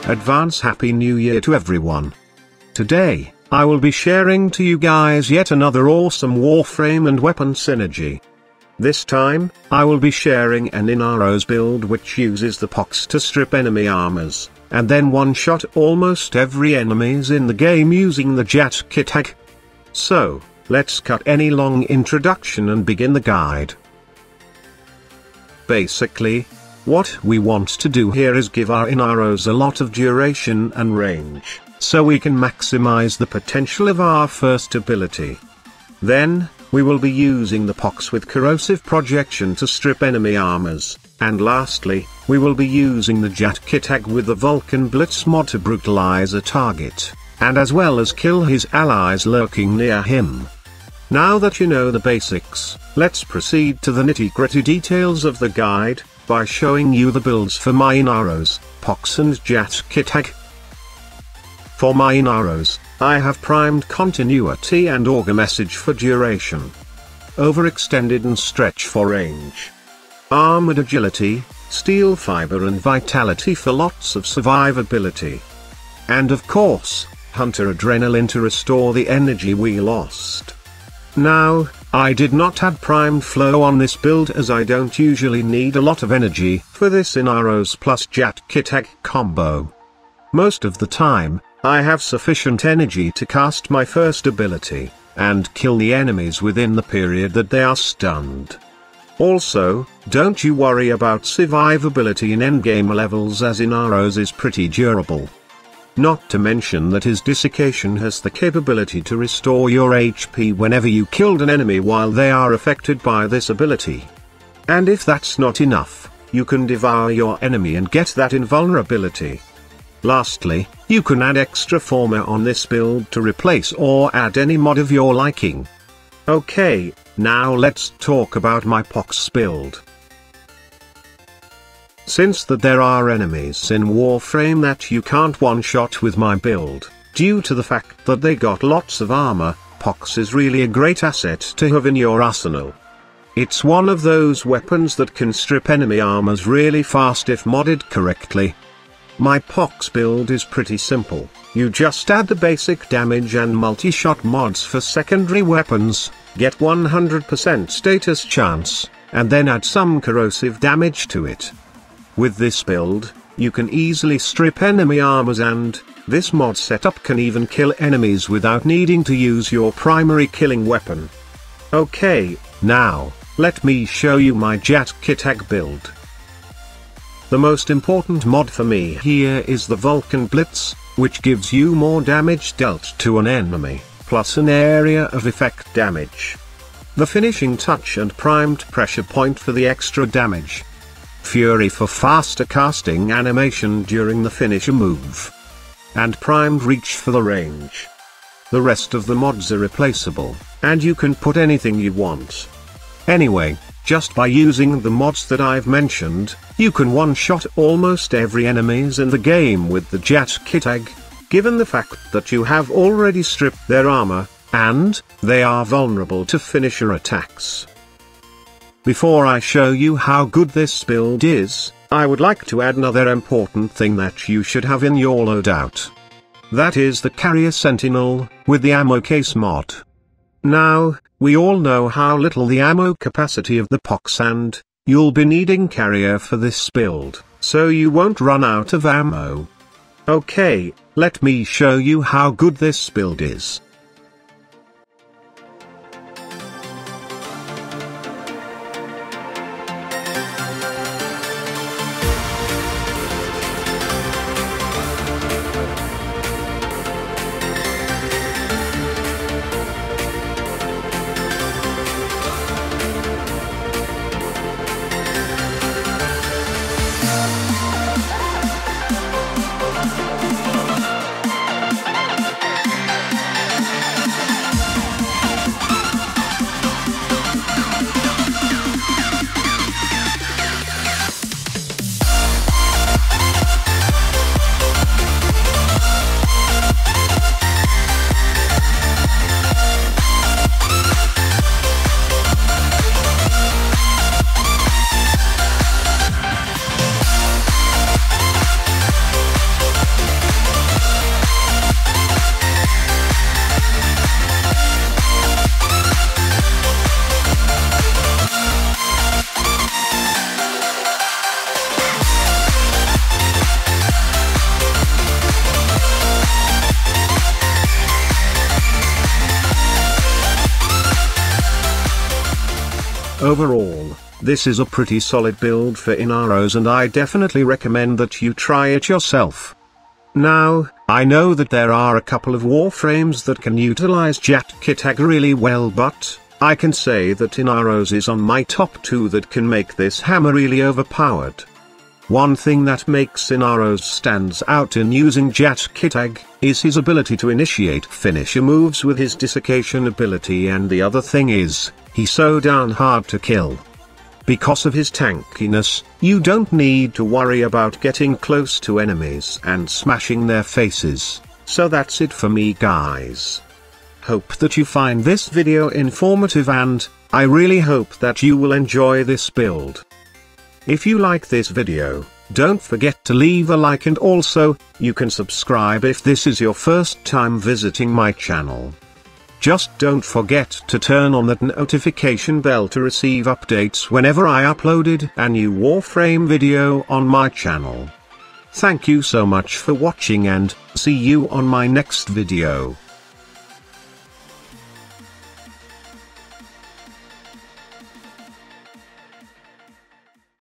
Advance Happy New Year to everyone. Today, I will be sharing to you guys yet another awesome Warframe and weapon synergy. This time, I will be sharing an Inaros build which uses the pox to strip enemy armors, and then one-shot almost every enemies in the game using the Jet Kit hack. So, let's cut any long introduction and begin the guide. Basically, what we want to do here is give our Inaros a lot of duration and range, so we can maximize the potential of our first ability. Then, we will be using the pox with corrosive projection to strip enemy armors, and lastly, we will be using the Jet Kit hack with the Vulcan Blitz mod to brutalize a target, and as well as kill his allies lurking near him. Now that you know the basics, let's proceed to the nitty-gritty details of the guide, by showing you the builds for my Inaros, pox and Jet Kit hack. For my Inaros, I have primed continuity and augur message for duration, overextended and stretch for range, armored agility, steel fiber and vitality for lots of survivability, and of course, hunter adrenaline to restore the energy we lost. Now, I did not add primed flow on this build as I don't usually need a lot of energy for this Inaros plus Jet Kit hack combo. Most of the time, I have sufficient energy to cast my first ability, and kill the enemies within the period that they are stunned. Also, don't you worry about survivability in endgame levels as Inaros is pretty durable. Not to mention that his desiccation has the capability to restore your HP whenever you killed an enemy while they are affected by this ability. And if that's not enough, you can devour your enemy and get that invulnerability. Lastly, you can add extra former on this build to replace or add any mod of your liking. Okay, now let's talk about my pox build. Since that there are enemies in Warframe that you can't one-shot with my build, due to the fact that they got lots of armor, pox is really a great asset to have in your arsenal. It's one of those weapons that can strip enemy armors really fast if modded correctly. My pox build is pretty simple, you just add the basic damage and multi-shot mods for secondary weapons, get 100% status chance, and then add some corrosive damage to it. With this build, you can easily strip enemy armors and, this mod setup can even kill enemies without needing to use your primary killing weapon. Okay, now, let me show you my Jet Kit hack build. The most important mod for me here is the Vulcan Blitz, which gives you more damage dealt to an enemy, plus an area of effect damage. The finishing touch and primed pressure point for the extra damage. Fury for faster casting animation during the finisher move. And primed reach for the range. The rest of the mods are replaceable, and you can put anything you want. Anyway, just by using the mods that I've mentioned, you can one-shot almost every enemies in the game with the Jet Kit hack, given the fact that you have already stripped their armor, and they are vulnerable to finisher attacks. Before I show you how good this build is, I would like to add another important thing that you should have in your loadout. That is the Carrier Sentinel, with the ammo case mod. Now, we all know how little the ammo capacity of the pox and, you'll be needing carrier for this build, so you won't run out of ammo. Okay, let me show you how good this build is. Overall, this is a pretty solid build for Inaros and I definitely recommend that you try it yourself. Now, I know that there are a couple of Warframes that can utilize JJD really well, but I can say that Inaros is on my top 2 that can make this hammer really overpowered. One thing that makes Inaros stands out in using JJD is his ability to initiate finisher moves with his desiccation ability, and the other thing is, he's so darn hard to kill. Because of his tankiness, you don't need to worry about getting close to enemies and smashing their faces. So that's it for me, guys. Hope that you find this video informative, and I really hope that you will enjoy this build. If you like this video, don't forget to leave a like, and also, you can subscribe if this is your first time visiting my channel. Just don't forget to turn on that notification bell to receive updates whenever I uploaded a new Warframe video on my channel. Thank you so much for watching, and see you on my next video.